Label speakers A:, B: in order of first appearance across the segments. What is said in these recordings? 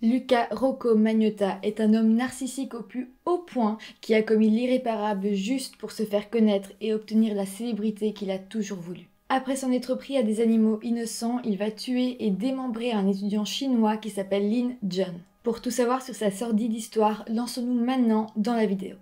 A: Luca Rocco Magnotta est un homme narcissique au plus haut point qui a commis l'irréparable juste pour se faire connaître et obtenir la célébrité qu'il a toujours voulu. Après s'en être pris à des animaux innocents, il va tuer et démembrer un étudiant chinois qui s'appelle Lin Jun. Pour tout savoir sur sa sordide histoire, lançons-nous maintenant dans la vidéo.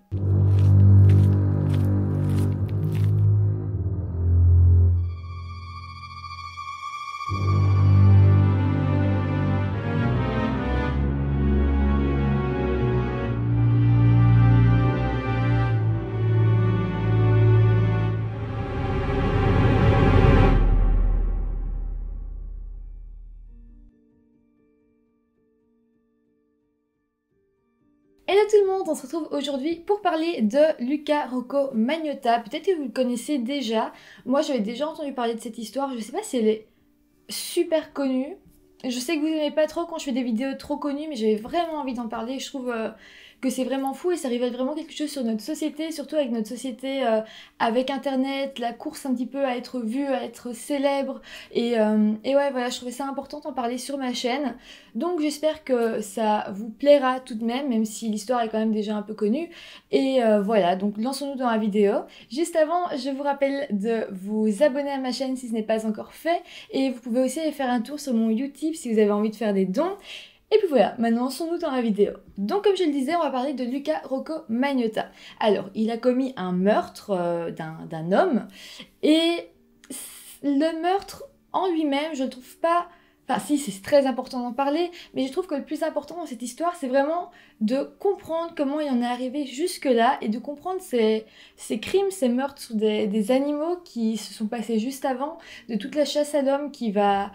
A: Hello tout le monde, on se retrouve aujourd'hui pour parler de Luca Rocco Magnotta. Peut-être que vous le connaissez déjà, moi j'avais déjà entendu parler de cette histoire, je sais pas si elle est super connue. Je sais que vous n'aimez pas trop quand je fais des vidéos trop connues, mais j'avais vraiment envie d'en parler. Je trouve que c'est vraiment fou et ça révèle vraiment quelque chose sur notre société, surtout avec notre société avec internet, la course un petit peu à être vue, à être célèbre. Et ouais, voilà, je trouvais ça important d'en parler sur ma chaîne. Donc j'espère que ça vous plaira tout de même si l'histoire est quand même déjà un peu connue. Et voilà, donc lançons-nous dans la vidéo. Juste avant, je vous rappelle de vous abonner à ma chaîne si ce n'est pas encore fait. Et vous pouvez aussi aller faire un tour sur mon Utip si vous avez envie de faire des dons. Et puis voilà, maintenant lançons-nous dans la vidéo. Donc comme je le disais, on va parler de Luca Rocco Magnotta. Alors, il a commis un meurtre d'un homme. Et le meurtre en lui-même, je ne trouve pas... Enfin si, c'est très important d'en parler, mais je trouve que le plus important dans cette histoire, c'est vraiment de comprendre comment il en est arrivé jusque-là et de comprendre ces crimes, ces meurtres sur des animaux qui se sont passés juste avant, de toute la chasse à l'homme qui va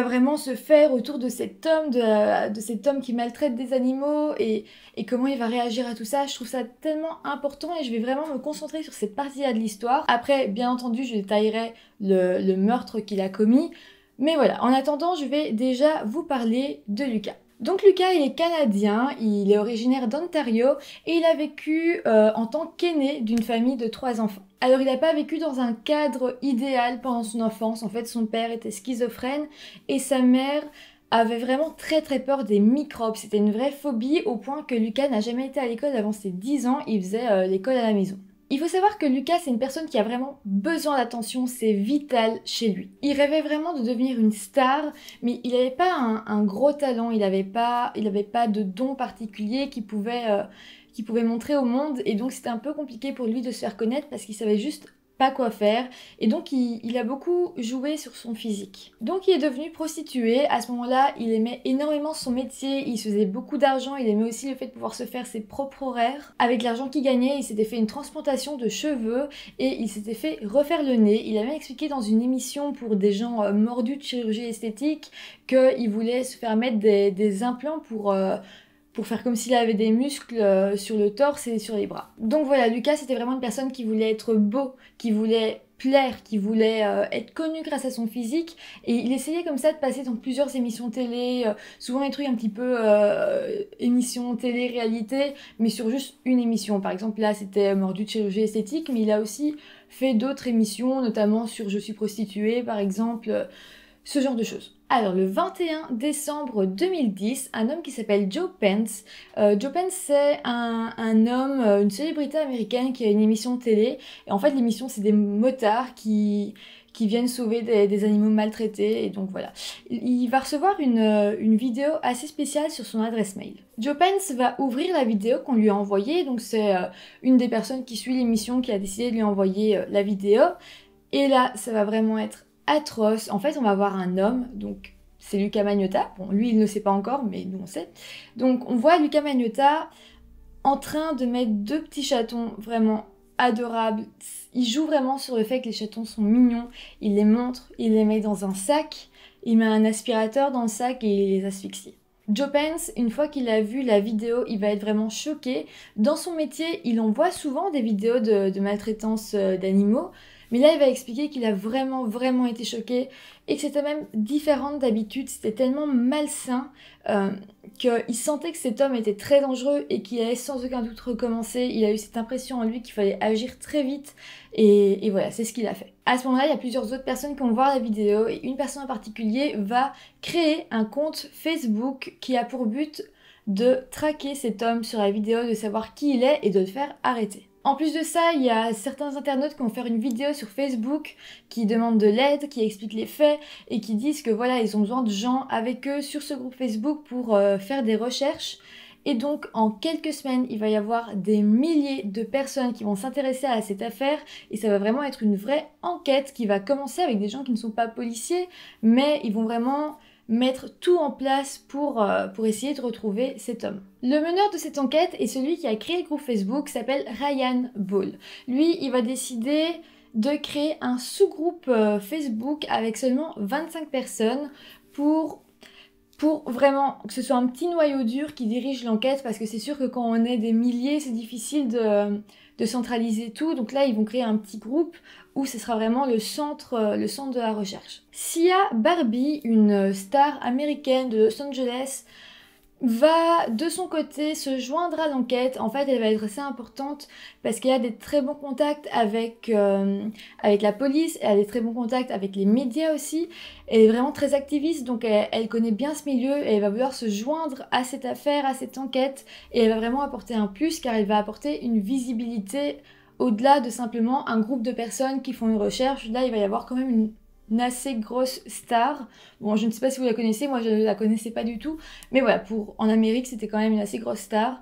A: vraiment se faire autour de cet homme, de cet homme qui maltraite des animaux et comment il va réagir à tout ça. Je trouve ça tellement important et je vais vraiment me concentrer sur cette partie-là de l'histoire. Après, bien entendu, je détaillerai le meurtre qu'il a commis. Mais voilà, en attendant, je vais déjà vous parler de Luca. Donc Luca, il est canadien, il est originaire d'Ontario et il a vécu en tant qu'aîné d'une famille de 3 enfants. Alors il n'a pas vécu dans un cadre idéal pendant son enfance, en fait son père était schizophrène et sa mère avait vraiment très peur des microbes. C'était une vraie phobie au point que Luca n'a jamais été à l'école avant ses 10 ans, il faisait l'école à la maison. Il faut savoir que Lucas, c'est une personne qui a vraiment besoin d'attention, c'est vital chez lui. Il rêvait vraiment de devenir une star, mais il n'avait pas un gros talent, il n'avait pas de don particulier qu'il pouvait montrer au monde, et donc c'était un peu compliqué pour lui de se faire connaître parce qu'il savait juste pas quoi faire, et donc il a beaucoup joué sur son physique. Donc il est devenu prostitué, à ce moment-là il aimait énormément son métier, il se faisait beaucoup d'argent, il aimait aussi le fait de pouvoir se faire ses propres horaires. Avec l'argent qu'il gagnait, il s'était fait une transplantation de cheveux et il s'était fait refaire le nez. Il a même expliqué dans une émission pour des gens mordus de chirurgie esthétique qu'il voulait se faire mettre des implants pour faire comme s'il avait des muscles sur le torse et sur les bras. Donc voilà, Lucas c'était vraiment une personne qui voulait être beau, qui voulait plaire, qui voulait être connu grâce à son physique, et il essayait comme ça de passer dans plusieurs émissions télé, souvent des trucs un petit peu émissions télé-réalité, mais sur juste une émission. Par exemple là c'était Mordu de chirurgie esthétique, mais il a aussi fait d'autres émissions, notamment sur Je suis prostituée par exemple, ce genre de choses. Alors le 21 décembre 2010, un homme qui s'appelle Joe Pence, c'est un homme, une célébrité américaine qui a une émission de télé, et en fait l'émission c'est des motards qui viennent sauver des animaux maltraités, et donc voilà. Il va recevoir une vidéo assez spéciale sur son adresse mail. Joe Pence va ouvrir la vidéo qu'on lui a envoyée, donc c'est une des personnes qui suit l'émission qui a décidé de lui envoyer la vidéo, et là ça va vraiment être atroce. En fait, on va voir un homme, donc c'est Luca Magnotta. Bon, lui, il ne sait pas encore, mais nous, on sait. Donc, on voit Luca Magnotta en train de mettre 2 petits chatons vraiment adorables. Il joue vraiment sur le fait que les chatons sont mignons. Il les montre, il les met dans un sac, il met un aspirateur dans le sac et il les asphyxie. Joe Pence, une fois qu'il a vu la vidéo, il va être vraiment choqué. Dans son métier, il envoie souvent des vidéos de maltraitance d'animaux, mais là, il va expliquer qu'il a vraiment été choqué et que c'était même différent d'habitude. C'était tellement malsain qu'il sentait que cet homme était très dangereux et qu'il allait sans aucun doute recommencer. Il a eu cette impression en lui qu'il fallait agir très vite et voilà, c'est ce qu'il a fait. À ce moment-là, il y a plusieurs autres personnes qui vont voir la vidéo et une personne en particulier va créer un compte Facebook qui a pour but de traquer cet homme sur la vidéo, de savoir qui il est et de le faire arrêter. En plus de ça, il y a certains internautes qui vont faire une vidéo sur Facebook qui demandent de l'aide, qui expliquent les faits et qui disent que voilà, ils ont besoin de gens avec eux sur ce groupe Facebook pour faire des recherches. Et donc, en quelques semaines, il va y avoir des milliers de personnes qui vont s'intéresser à cette affaire et ça va vraiment être une vraie enquête qui va commencer avec des gens qui ne sont pas policiers, mais ils vont vraiment mettre tout en place pour essayer de retrouver cet homme. Le meneur de cette enquête est celui qui a créé le groupe Facebook, s'appelle Ryan Ball. Lui, il va décider de créer un sous-groupe Facebook avec seulement 25 personnes pour vraiment que ce soit un petit noyau dur qui dirige l'enquête, parce que c'est sûr que quand on est des milliers, c'est difficile de centraliser tout. Donc là, ils vont créer un petit groupe où ce sera vraiment le centre de la recherche. Sia Barbie, une star américaine de Los Angeles, va de son côté se joindre à l'enquête. En fait, elle va être assez importante parce qu'elle a des très bons contacts avec la police, elle a des très bons contacts avec les médias aussi. Elle est vraiment très activiste, donc elle connaît bien ce milieu et elle va vouloir se joindre à cette affaire, à cette enquête, et elle va vraiment apporter un plus car elle va apporter une visibilité au-delà de simplement un groupe de personnes qui font une recherche. Là, il va y avoir quand même une assez grosse star. Bon, je ne sais pas si vous la connaissez, moi je ne la connaissais pas du tout, mais voilà, en Amérique, c'était quand même une assez grosse star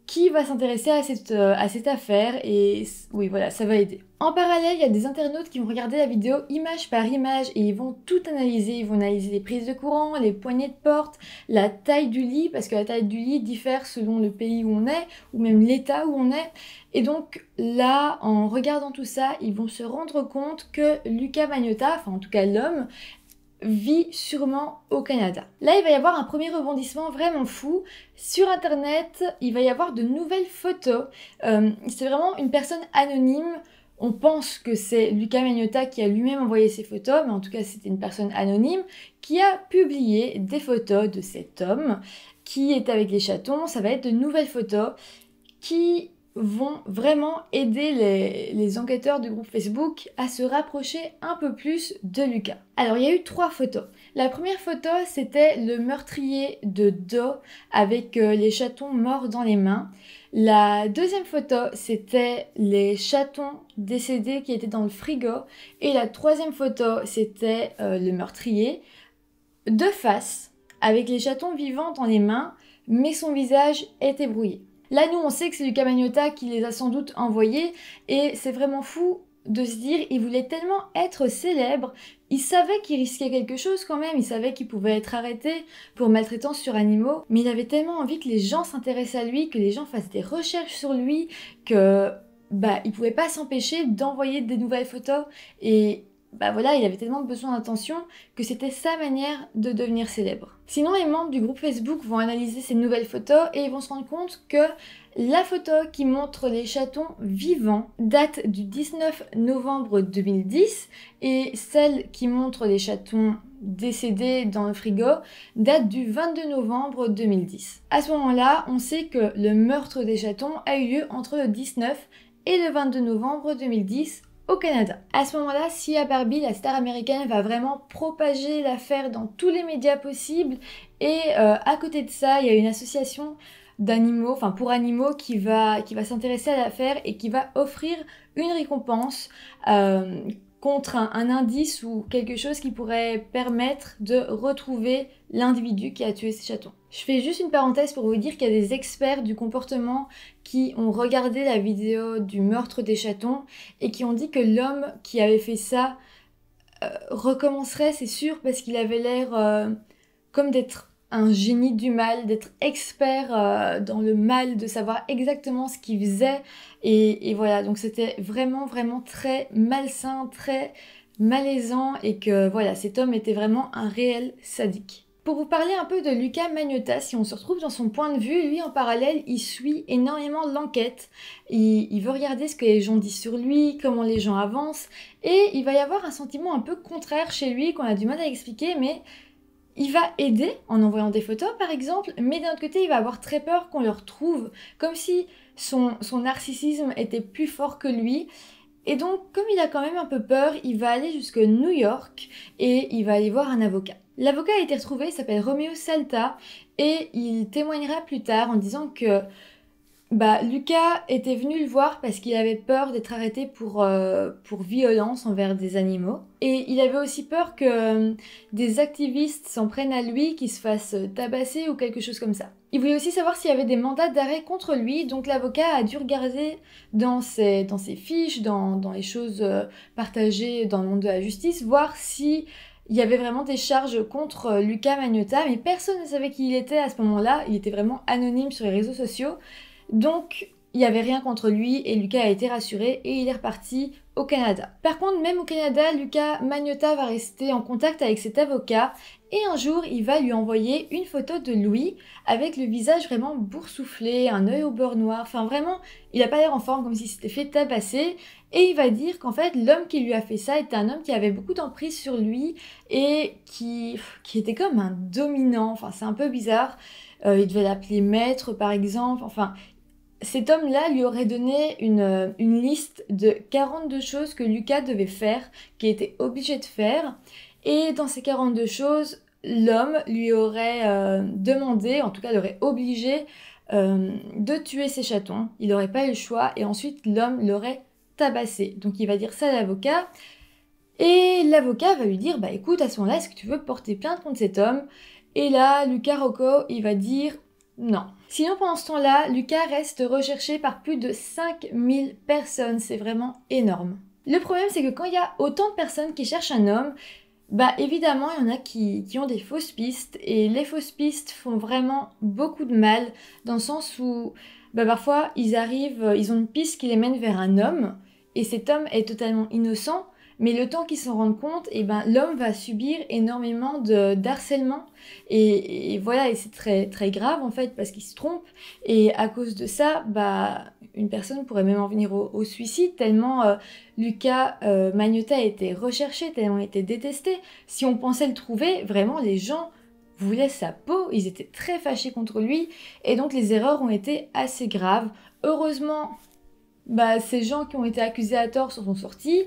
A: qui va s'intéresser à cette affaire, et oui, voilà, ça va aider. En parallèle, il y a des internautes qui vont regarder la vidéo image par image et ils vont tout analyser. Ils vont analyser les prises de courant, les poignées de porte, la taille du lit, parce que la taille du lit diffère selon le pays où on est, ou même l'état où on est. Et donc là, en regardant tout ça, ils vont se rendre compte que Luca Magnotta, enfin en tout cas l'homme, vit sûrement au Canada. Là, il va y avoir un premier rebondissement vraiment fou. Sur internet, il va y avoir de nouvelles photos. C'est vraiment une personne anonyme. On pense que c'est Luca Magnotta qui a lui-même envoyé ces photos, mais en tout cas, c'était une personne anonyme qui a publié des photos de cet homme qui est avec les chatons. Ça va être de nouvelles photos qui vont vraiment aider les enquêteurs du groupe Facebook à se rapprocher un peu plus de Luca. Alors, il y a eu 3 photos. La première photo, c'était le meurtrier de Do avec les chatons morts dans les mains. La deuxième photo, c'était les chatons décédés qui étaient dans le frigo. Et la troisième photo, c'était le meurtrier de face avec les chatons vivants dans les mains, mais son visage était brouillé. Là, nous, on sait que c'est Luca Magnotta qui les a sans doute envoyés, et c'est vraiment fou de se dire, il voulait tellement être célèbre, il savait qu'il risquait quelque chose quand même, il savait qu'il pouvait être arrêté pour maltraitance sur animaux, mais il avait tellement envie que les gens s'intéressent à lui, que les gens fassent des recherches sur lui, que il pouvait pas s'empêcher d'envoyer des nouvelles photos, et voilà, il avait tellement besoin d'attention que c'était sa manière de devenir célèbre. Sinon, les membres du groupe Facebook vont analyser ces nouvelles photos et ils vont se rendre compte que la photo qui montre les chatons vivants date du 19 novembre 2010 et celle qui montre les chatons décédés dans le frigo date du 22 novembre 2010. À ce moment-là, on sait que le meurtre des chatons a eu lieu entre le 19 et le 22 novembre 2010 au Canada. À ce moment-là, Sia Barbie, la star américaine, va vraiment propager l'affaire dans tous les médias possibles, et à côté de ça, il y a une association d'animaux, enfin pour animaux, qui va s'intéresser à l'affaire et qui va offrir une récompense contre un indice ou quelque chose qui pourrait permettre de retrouver l'individu qui a tué ces chatons. Je fais juste une parenthèse pour vous dire qu'il y a des experts du comportement qui ont regardé la vidéo du meurtre des chatons et qui ont dit que l'homme qui avait fait ça recommencerait, c'est sûr, parce qu'il avait l'air comme d'être un génie du mal, d'être expert dans le mal, de savoir exactement ce qu'il faisait. Et voilà, donc c'était vraiment, vraiment très malsain, très malaisant, et que voilà, cet homme était vraiment un réel sadique. Pour vous parler un peu de Luca Magnotta, si on se retrouve dans son point de vue, lui en parallèle, il suit énormément l'enquête. Il veut regarder ce que les gens disent sur lui, comment les gens avancent, et il va y avoir un sentiment un peu contraire chez lui qu'on a du mal à expliquer, mais il va aider en envoyant des photos par exemple, mais d'un autre côté il va avoir très peur qu'on le retrouve, comme si son narcissisme était plus fort que lui. Et donc, comme il a quand même un peu peur, il va aller jusqu'à New York et il va aller voir un avocat. L'avocat a été retrouvé, il s'appelle Romeo Salta et il témoignera plus tard en disant que Lucas était venu le voir parce qu'il avait peur d'être arrêté pour violence envers des animaux. Et il avait aussi peur que des activistes s'en prennent à lui, qu'il se fasse tabasser ou quelque chose comme ça. Il voulait aussi savoir s'il y avait des mandats d'arrêt contre lui, donc l'avocat a dû regarder dans ses fiches, dans les choses partagées dans le monde de la justice, voir si il y avait vraiment des charges contre Luca Magnotta, mais personne ne savait qui il était à ce moment-là, il était vraiment anonyme sur les réseaux sociaux. Donc, il n'y avait rien contre lui et Luca a été rassuré et il est reparti au Canada. Par contre, même au Canada, Luca Magnotta va rester en contact avec cet avocat et un jour, il va lui envoyer une photo de Louis avec le visage vraiment boursouflé, un œil au beurre noir, enfin vraiment, il n'a pas l'air en forme comme s'il s'était fait tabasser et il va dire qu'en fait, l'homme qui lui a fait ça était un homme qui avait beaucoup d'emprise sur lui et qui était comme un dominant, enfin c'est un peu bizarre. Il devait l'appeler maître par exemple, enfin cet homme-là lui aurait donné une liste de 42 choses que Luca devait faire, qu'il était obligé de faire. Et dans ces 42 choses, l'homme lui aurait demandé, en tout cas l'aurait obligé de tuer ses chatons. Il n'aurait pas eu le choix et ensuite l'homme l'aurait tabassé. Donc il va dire ça à l'avocat. Et l'avocat va lui dire, écoute, à ce moment-là, est-ce que tu veux porter plainte contre cet homme? Et là, Luca Rocco, il va dire non. Sinon, pendant ce temps-là, Luca reste recherché par plus de 5000 personnes. C'est vraiment énorme. Le problème, c'est que quand il y a autant de personnes qui cherchent un homme, évidemment, il y en a qui ont des fausses pistes. Et les fausses pistes font vraiment beaucoup de mal, dans le sens où parfois, ils ont une piste qui les mène vers un homme, et cet homme est totalement innocent. Mais le temps qu'ils s'en rendent compte, l'homme va subir énormément d'harcèlement. Et voilà, et c'est très, très grave en fait, parce qu'il se trompe. Et à cause de ça, une personne pourrait même en venir au suicide, tellement Luca Magnotta a été recherché, tellement il était détesté. Si on pensait le trouver, vraiment, les gens voulaient sa peau, ils étaient très fâchés contre lui. Et donc les erreurs ont été assez graves. Heureusement, ces gens qui ont été accusés à tort s'en sont sortis.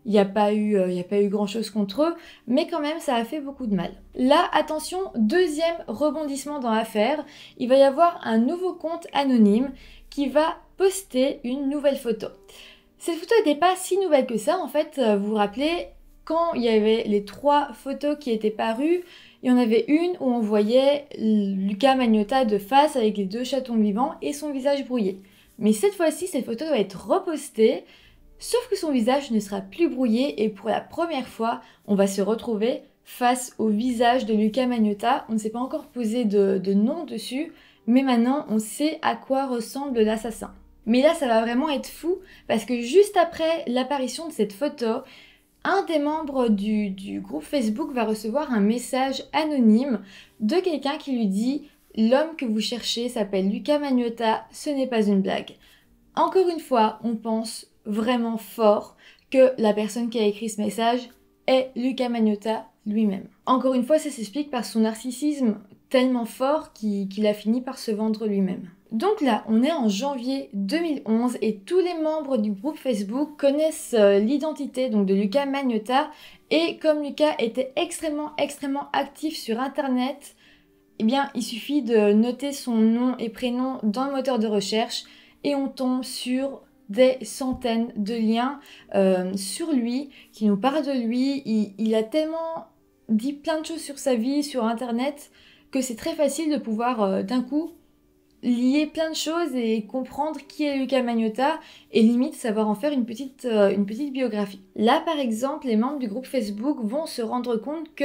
A: Il n'y a pas eu grand chose contre eux, mais quand même ça a fait beaucoup de mal. Là, attention, deuxième rebondissement dans l'affaire, il va y avoir un nouveau compte anonyme qui va poster une nouvelle photo. Cette photo n'était pas si nouvelle que ça, en fait, vous vous rappelez, quand il y avait les 3 photos qui étaient parues, il y en avait une où on voyait Luca Magnotta de face avec les 2 chatons vivants et son visage brouillé. Mais cette fois-ci, cette photo doit être repostée. Sauf que son visage ne sera plus brouillé et pour la première fois, on va se retrouver face au visage de Luca Magnotta. On ne s'est pas encore posé de nom dessus, mais maintenant on sait à quoi ressemble l'assassin. Mais là, ça va vraiment être fou parce que juste après l'apparition de cette photo, un des membres du groupe Facebook va recevoir un message anonyme de quelqu'un qui lui dit « L'homme que vous cherchez s'appelle Luca Magnotta, ce n'est pas une blague ». Encore une fois, on pense vraiment fort que la personne qui a écrit ce message est Luca Magnotta lui-même. Encore une fois, ça s'explique par son narcissisme tellement fort qu'il a fini par se vendre lui-même. Donc là, on est en janvier 2011 et tous les membres du groupe Facebook connaissent l'identité donc de Luca Magnotta et comme Luca était extrêmement actif sur internet, il suffit de noter son nom et prénom dans le moteur de recherche et on tombe sur des centaines de liens sur lui, qui nous parlent de lui. Il a tellement dit plein de choses sur sa vie, sur internet, que c'est très facile de pouvoir d'un coup lier plein de choses et comprendre qui est Luca Magnotta et limite savoir en faire une petite biographie. Là par exemple, les membres du groupe Facebook vont se rendre compte que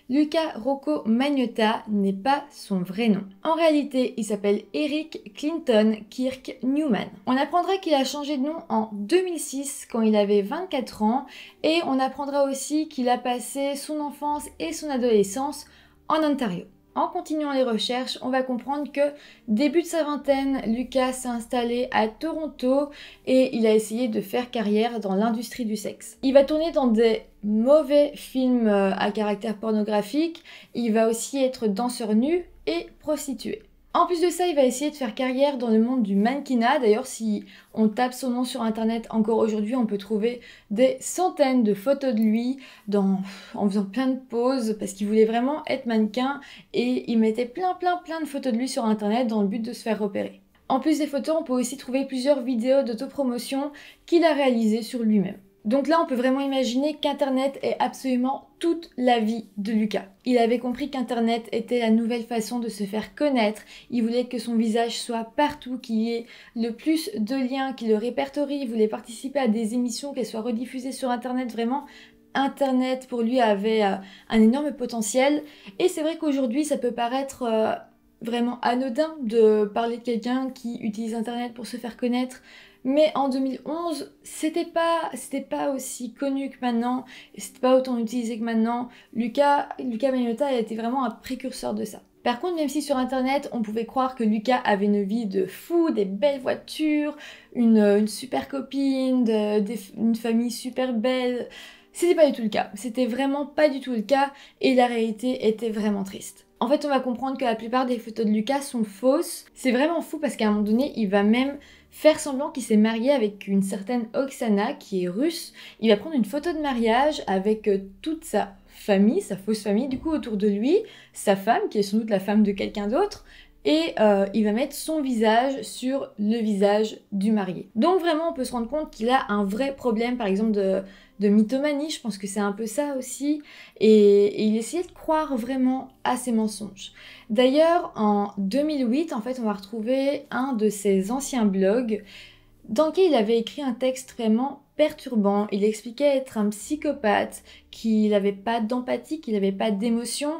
A: Luca Rocco Magnotta n'est pas son vrai nom. En réalité, il s'appelle Eric Clinton Kirk Newman. On apprendra qu'il a changé de nom en 2006 quand il avait 24 ans et on apprendra aussi qu'il a passé son enfance et son adolescence en Ontario. En continuant les recherches, on va comprendre que début de sa vingtaine, Luca s'est installé à Toronto et il a essayé de faire carrière dans l'industrie du sexe. Il va tourner dans des mauvais films à caractère pornographique, il va aussi être danseur nu et prostitué. En plus de ça, il va essayer de faire carrière dans le monde du mannequinat. D'ailleurs, si on tape son nom sur internet encore aujourd'hui, on peut trouver des centaines de photos de lui en faisant plein de poses parce qu'il voulait vraiment être mannequin et il mettait plein de photos de lui sur internet dans le but de se faire repérer. En plus des photos, on peut aussi trouver plusieurs vidéos d'autopromotion qu'il a réalisées sur lui-même. Donc là, on peut vraiment imaginer qu'Internet est absolument toute la vie de Lucas. Il avait compris qu'Internet était la nouvelle façon de se faire connaître. Il voulait que son visage soit partout, qu'il y ait le plus de liens, qu'il le répertorie. Il voulait participer à des émissions, qu'elles soient rediffusées sur Internet. Vraiment, Internet, pour lui, avait un énorme potentiel. Et c'est vrai qu'aujourd'hui, ça peut paraître vraiment anodin de parler de quelqu'un qui utilise Internet pour se faire connaître. Mais en 2011, c'était pas aussi connu que maintenant, c'était pas autant utilisé que maintenant. Lucas Magnotta a été vraiment un précurseur de ça. Par contre, même si sur internet, on pouvait croire que Lucas avait une vie de fou, des belles voitures, une super copine, une famille super belle, c'était pas du tout le cas. C'était vraiment pas du tout le cas et la réalité était vraiment triste. En fait, on va comprendre que la plupart des photos de Lucas sont fausses. C'est vraiment fou parce qu'à un moment donné, il va même faire semblant qu'il s'est marié avec une certaine Oksana qui est russe. Il va prendre une photo de mariage avec toute sa famille, sa fausse famille, du coup autour de lui, sa femme qui est sans doute la femme de quelqu'un d'autre, et il va mettre son visage sur le visage du marié. Donc vraiment, on peut se rendre compte qu'il a un vrai problème, par exemple, de mythomanie, je pense que c'est un peu ça aussi, et il essayait de croire vraiment à ses mensonges. D'ailleurs, en 2008, en fait, on va retrouver un de ses anciens blogs dans lequel il avait écrit un texte vraiment perturbant. Il expliquait être un psychopathe, qu'il n'avait pas d'empathie, qu'il n'avait pas d'émotion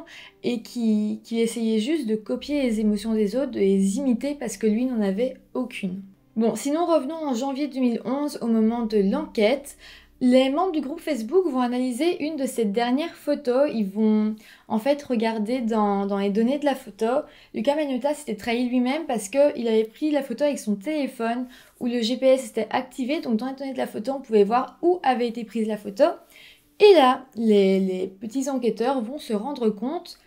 A: et qu'il essayait juste de copier les émotions des autres, de les imiter parce que lui n'en avait aucune. Bon, sinon revenons en janvier 2011 au moment de l'enquête. Les membres du groupe Facebook vont analyser une de ces dernières photos. Ils vont en fait regarder dans les données de la photo. Lucas Magnotta s'était trahi lui-même parce qu'il avait pris la photo avec son téléphone où le GPS était activé. Donc dans les données de la photo, on pouvait voir où avait été prise la photo. Et là, les petits enquêteurs vont se rendre compte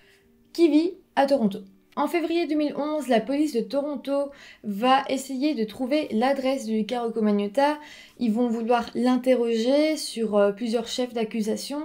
A: qu'il vit à Toronto. En février 2011, la police de Toronto va essayer de trouver l'adresse de Lucas Rocco Magnotta. Ils vont vouloir l'interroger sur plusieurs chefs d'accusation.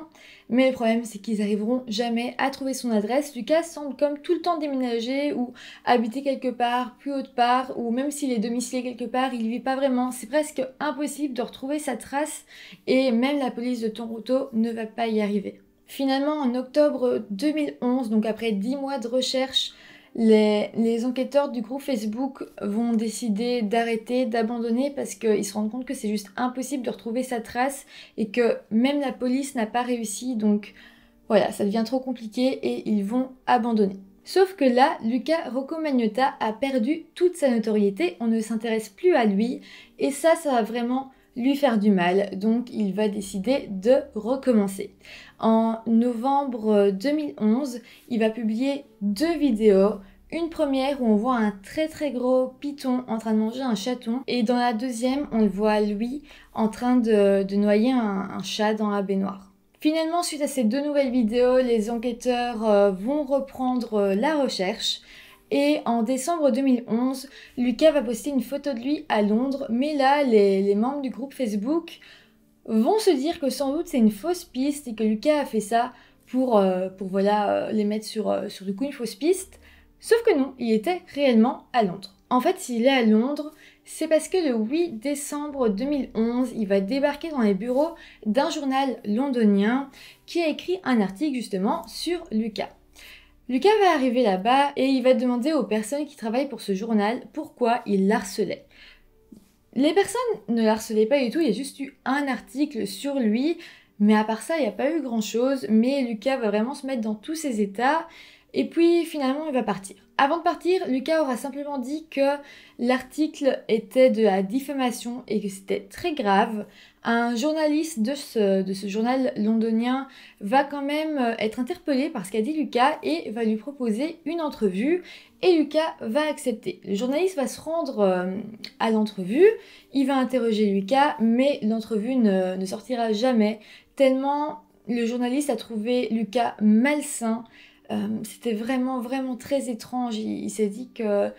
A: Mais le problème, c'est qu'ils n'arriveront jamais à trouver son adresse. Lucas semble comme tout le temps déménager ou habiter quelque part, plus autre part, ou même s'il est domicilié quelque part, il ne vit pas vraiment. C'est presque impossible de retrouver sa trace et même la police de Toronto ne va pas y arriver. Finalement, en octobre 2011, donc après 10 mois de recherche, les enquêteurs du groupe Facebook vont décider d'arrêter, d'abandonner parce qu'ils se rendent compte que c'est juste impossible de retrouver sa trace et que même la police n'a pas réussi. Donc voilà, ça devient trop compliqué et ils vont abandonner. Sauf que là, Lucas Rocco Magnotta a perdu toute sa notoriété, on ne s'intéresse plus à lui et ça va vraiment lui faire du mal, donc il va décider de recommencer. En novembre 2011, il va publier 2 vidéos. Une première où on voit un très gros python en train de manger un chaton et dans la deuxième, on le voit lui en train de noyer un chat dans la baignoire. Finalement, suite à ces 2 nouvelles vidéos, les enquêteurs vont reprendre la recherche. Et en décembre 2011, Lucas va poster une photo de lui à Londres, mais là, les membres du groupe Facebook vont se dire que sans doute c'est une fausse piste et que Lucas a fait ça pour voilà, les mettre sur du coup une fausse piste. Sauf que non, il était réellement à Londres. En fait, s'il est à Londres, c'est parce que le 8 décembre 2011, il va débarquer dans les bureaux d'un journal londonien qui a écrit un article justement sur Lucas. Lucas va arriver là-bas et il va demander aux personnes qui travaillent pour ce journal pourquoi il l'harcelait. Les personnes ne l'harcelaient pas du tout, il y a juste eu un article sur lui, mais à part ça, il n'y a pas eu grand-chose, mais Lucas va vraiment se mettre dans tous ses états, et puis finalement il va partir. Avant de partir, Lucas aura simplement dit que l'article était de la diffamation et que c'était très grave. Un journaliste de ce journal londonien va quand même être interpellé par ce qu'a dit Lucas et va lui proposer une entrevue et Lucas va accepter. Le journaliste va se rendre à l'entrevue, il va interroger Lucas, mais l'entrevue ne sortira jamais tellement le journaliste a trouvé Lucas malsain, C'était vraiment très étrange. Il s'est dit que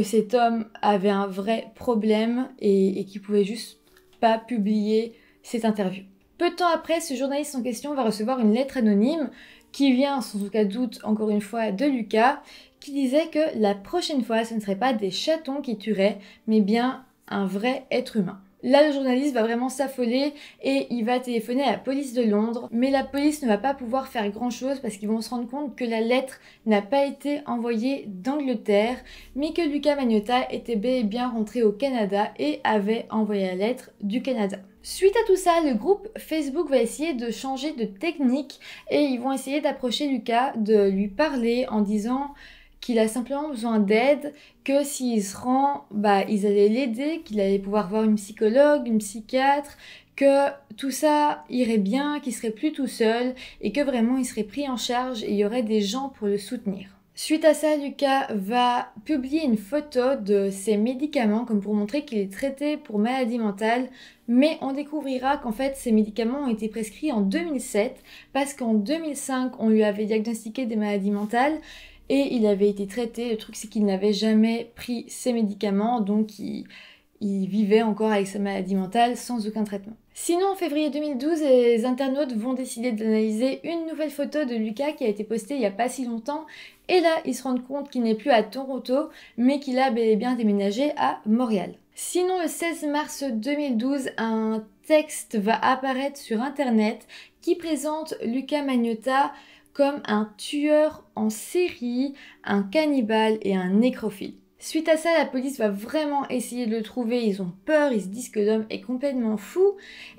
A: cet homme avait un vrai problème et qu'il pouvait juste pas publier cette interview. Peu de temps après, ce journaliste en question va recevoir une lettre anonyme qui vient sans aucun doute, encore une fois, de Lucas, qui disait que la prochaine fois, ce ne serait pas des chatons qui tueraient, mais bien un vrai être humain. Là, le journaliste va vraiment s'affoler et il va téléphoner à la police de Londres. Mais la police ne va pas pouvoir faire grand-chose parce qu'ils vont se rendre compte que la lettre n'a pas été envoyée d'Angleterre, mais que Luca Magnotta était bel et bien rentré au Canada et avait envoyé la lettre du Canada. Suite à tout ça, le groupe Facebook va essayer de changer de technique et ils vont essayer d'approcher Lucas, de lui parler en disant qu'il a simplement besoin d'aide, que s'il se rend, ils allaient l'aider, qu'il allait pouvoir voir une psychologue, une psychiatre, que tout ça irait bien, qu'il serait plus tout seul et que vraiment il serait pris en charge et il y aurait des gens pour le soutenir. Suite à ça, Lucas va publier une photo de ses médicaments comme pour montrer qu'il est traité pour maladie mentale, mais on découvrira qu'en fait ces médicaments ont été prescrits en 2007 parce qu'en 2005 on lui avait diagnostiqué des maladies mentales et il avait été traité. Le truc c'est qu'il n'avait jamais pris ses médicaments, donc il vivait encore avec sa maladie mentale sans aucun traitement. Sinon, en février 2012, les internautes vont décider d'analyser une nouvelle photo de Lucas qui a été postée il n'y a pas si longtemps. Et là, ils se rendent compte qu'il n'est plus à Toronto, mais qu'il a bel et bien déménagé à Montréal. Sinon, le 16 mars 2012, un texte va apparaître sur Internet qui présente Luca Magnotta comme un tueur en série, un cannibale et un nécrophile. Suite à ça, la police va vraiment essayer de le trouver, ils ont peur, ils se disent que l'homme est complètement fou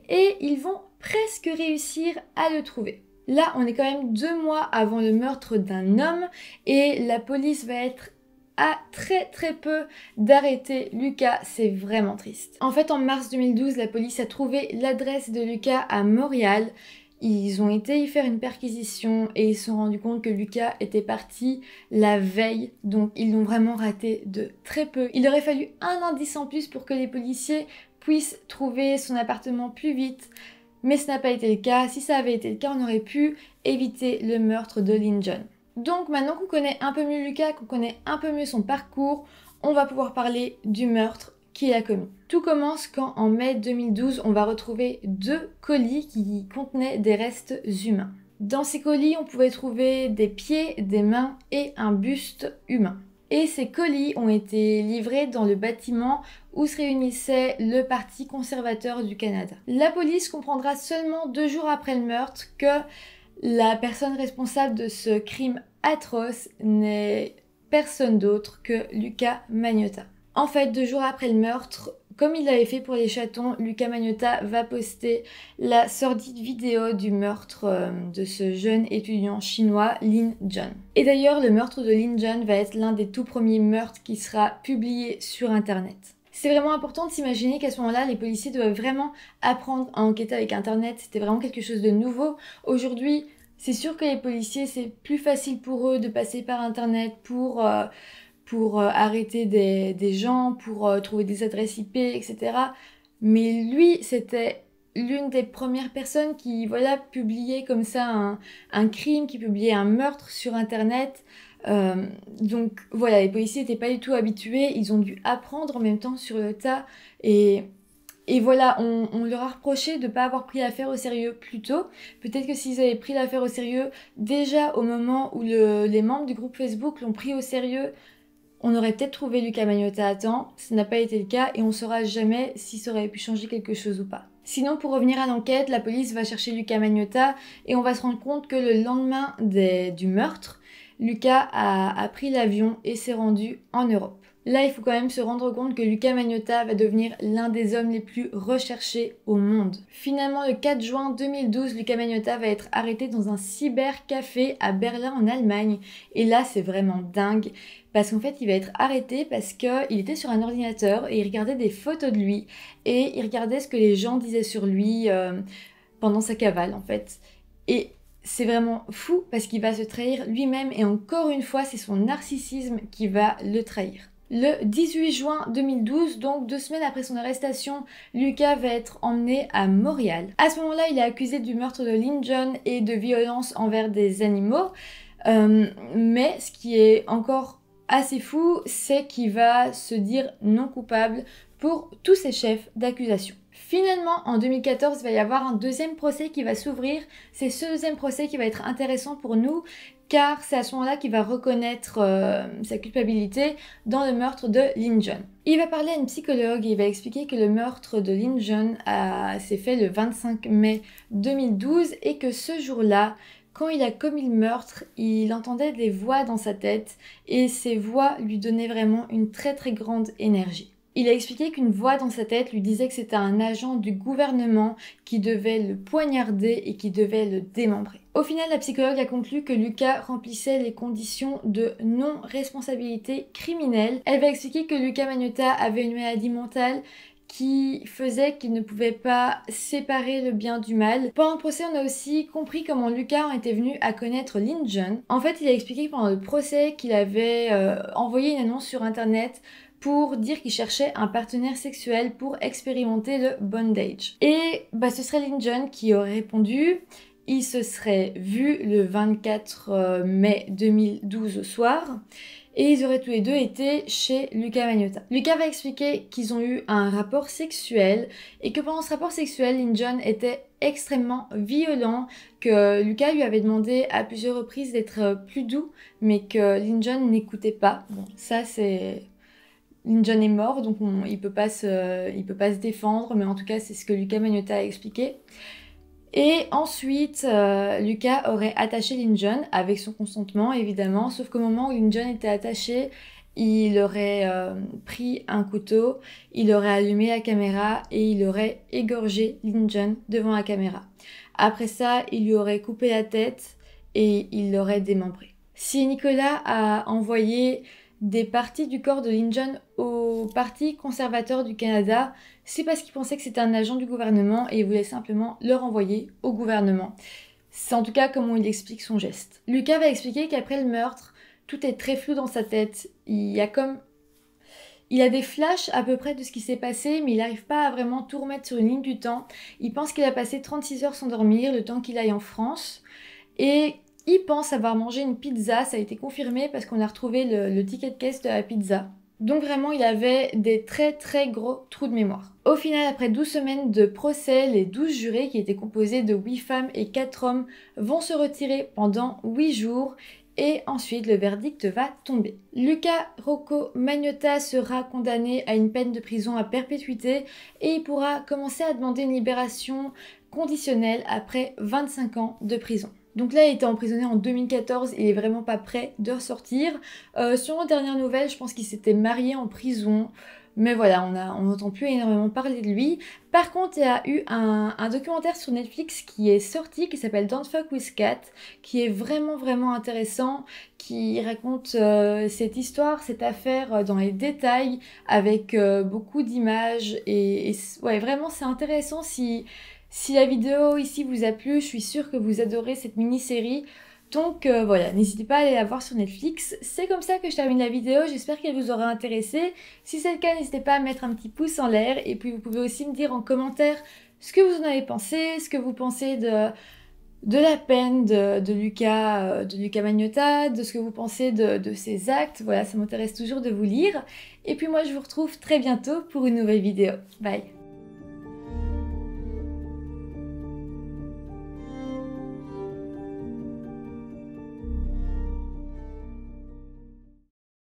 A: et ils vont presque réussir à le trouver. Là, on est quand même 2 mois avant le meurtre d'un homme et la police va être à très peu d'arrêter Lucas, c'est vraiment triste. En fait, en mars 2012, la police a trouvé l'adresse de Lucas à Montréal. Ils ont été y faire une perquisition et ils se sont rendus compte que Lucas était parti la veille, donc ils l'ont vraiment raté de très peu. Il aurait fallu un indice en plus pour que les policiers puissent trouver son appartement plus vite, mais ce n'a pas été le cas. Si ça avait été le cas, on aurait pu éviter le meurtre de Lynn John. Donc maintenant qu'on connaît un peu mieux Lucas, qu'on connaît un peu mieux son parcours, on va pouvoir parler du meurtre qu'il a commis. Tout commence quand en mai 2012, on va retrouver 2 colis qui contenaient des restes humains. Dans ces colis, on pouvait trouver des pieds, des mains et un buste humain. Et ces colis ont été livrés dans le bâtiment où se réunissait le Parti conservateur du Canada. La police comprendra seulement 2 jours après le meurtre que la personne responsable de ce crime atroce n'est personne d'autre que Luca Magnotta. En fait, 2 jours après le meurtre, comme il l'avait fait pour les chatons, Luca Magnotta va poster la sordide vidéo du meurtre de ce jeune étudiant chinois, Lynn John. Et d'ailleurs, le meurtre de Lynn John va être l'un des tout premiers meurtres qui sera publié sur Internet. C'est vraiment important de s'imaginer qu'à ce moment-là, les policiers doivent vraiment apprendre à enquêter avec Internet. C'était vraiment quelque chose de nouveau. Aujourd'hui, c'est sûr que les policiers, c'est plus facile pour eux de passer par Internet pour arrêter des gens, pour trouver des adresses IP, etc. Mais lui, c'était l'une des premières personnes qui, publiait comme ça un crime, qui publiait un meurtre sur Internet. Donc voilà, les policiers n'étaient pas du tout habitués, ils ont dû apprendre en même temps sur le tas. Et voilà, on leur a reproché de ne pas avoir pris l'affaire au sérieux plus tôt. Peut-être que s'ils avaient pris l'affaire au sérieux déjà au moment où les membres du groupe Facebook l'ont pris au sérieux, on aurait peut-être trouvé Luca Magnotta à temps. Ça n'a pas été le cas et on ne saura jamais si ça aurait pu changer quelque chose ou pas. Sinon, pour revenir à l'enquête, la police va chercher Luca Magnotta et on va se rendre compte que le lendemain du meurtre, Luca a pris l'avion et s'est rendu en Europe. Là, il faut quand même se rendre compte que Luca Magnotta va devenir l'un des hommes les plus recherchés au monde. Finalement, le 4 juin 2012, Luca Magnotta va être arrêté dans un cybercafé à Berlin en Allemagne. Et là, c'est vraiment dingue. Parce qu'en fait, il va être arrêté parce qu'il était sur un ordinateur et il regardait des photos de lui. Et il regardait ce que les gens disaient sur lui pendant sa cavale, en fait. Et c'est vraiment fou parce qu'il va se trahir lui-même. Et encore une fois, c'est son narcissisme qui va le trahir. Le 18 juin 2012, donc 2 semaines après son arrestation, Lucas va être emmené à Montréal. À ce moment-là, il est accusé du meurtre de Lynn John et de violence envers des animaux. Mais ce qui est encore assez fou, c'est qu'il va se dire non coupable pour tous ces chefs d'accusation. Finalement, en 2014, il va y avoir un deuxième procès qui va s'ouvrir. C'est ce deuxième procès qui va être intéressant pour nous, car c'est à ce moment-là qu'il va reconnaître sa culpabilité dans le meurtre de Lin Jon. Il va parler à une psychologue et il va expliquer que le meurtre de Lin Jon s'est fait le 25 mai 2012 et que ce jour-là, quand il a commis le meurtre, il entendait des voix dans sa tête et ces voix lui donnaient vraiment une très très grande énergie. Il a expliqué qu'une voix dans sa tête lui disait que c'était un agent du gouvernement qui devait le poignarder et qui devait le démembrer. Au final, la psychologue a conclu que Lucas remplissait les conditions de non-responsabilité criminelle. Elle va expliquer que Luca Magnotta avait une maladie mentale qui faisait qu'il ne pouvait pas séparer le bien du mal. Pendant le procès, on a aussi compris comment Lucas en était venu à connaître Lin Jon. En fait, il a expliqué pendant le procès qu'il avait envoyé une annonce sur internet pour dire qu'il cherchait un partenaire sexuel pour expérimenter le bondage. Et ce serait Lin Jon qui aurait répondu. Ils se seraient vus le 24 mai 2012 au soir et ils auraient tous les deux été chez Luca Magnotta. Luca va expliquer qu'ils ont eu un rapport sexuel et que pendant ce rapport sexuel, Lin Jon était extrêmement violent, que Luca lui avait demandé à plusieurs reprises d'être plus doux, mais que Lin Jon n'écoutait pas. Bon, ça c'est... Lin Jon est mort, donc il peut pas se défendre, mais en tout cas c'est ce que Luca Magnotta a expliqué. Et ensuite, Lucas aurait attaché Lin Jon avec son consentement, évidemment, sauf qu'au moment où Lin Jon était attaché, il aurait pris un couteau, il aurait allumé la caméra et il aurait égorgé Lin Jon devant la caméra. Après ça, il lui aurait coupé la tête et il l'aurait démembré. Si Nicolas a envoyé des parties du corps de Lin Jon au Parti conservateur du Canada, c'est parce qu'il pensait que c'était un agent du gouvernement et il voulait simplement le renvoyer au gouvernement. C'est en tout cas comment il explique son geste. Lucas va expliquer qu'après le meurtre, tout est très flou dans sa tête. Il a des flashs à peu près de ce qui s'est passé, mais il n'arrive pas à vraiment tout remettre sur une ligne du temps. Il pense qu'il a passé 36 heures sans dormir, le temps qu'il aille en France. Et il pense avoir mangé une pizza, ça a été confirmé parce qu'on a retrouvé le ticket de caisse de la pizza. Donc vraiment, il avait des très très gros trous de mémoire. Au final, après 12 semaines de procès, les 12 jurés, qui étaient composés de 8 femmes et 4 hommes, vont se retirer pendant 8 jours. Et ensuite, le verdict va tomber. Luca Rocco Magnotta sera condamné à une peine de prison à perpétuité et il pourra commencer à demander une libération conditionnelle après 25 ans de prison. Donc là, il était emprisonné en 2014, il est vraiment pas prêt de ressortir. Selon les dernières nouvelles, je pense qu'il s'était marié en prison. Mais voilà, on n'entend plus énormément parler de lui. Par contre, il y a eu un documentaire sur Netflix qui est sorti, qui s'appelle Don't Fuck With Cat, qui est vraiment vraiment intéressant, qui raconte cette histoire, cette affaire dans les détails, avec beaucoup d'images. Et ouais, vraiment, c'est intéressant si la vidéo ici vous a plu, je suis sûre que vous adorez cette mini-série. Donc voilà, n'hésitez pas à aller la voir sur Netflix. C'est comme ça que je termine la vidéo, j'espère qu'elle vous aura intéressé. Si c'est le cas, n'hésitez pas à mettre un petit pouce en l'air. Et puis vous pouvez aussi me dire en commentaire ce que vous en avez pensé, ce que vous pensez de la peine de Luca Magnotta, de ce que vous pensez de ses actes. Voilà, ça m'intéresse toujours de vous lire. Et puis moi, je vous retrouve très bientôt pour une nouvelle vidéo. Bye!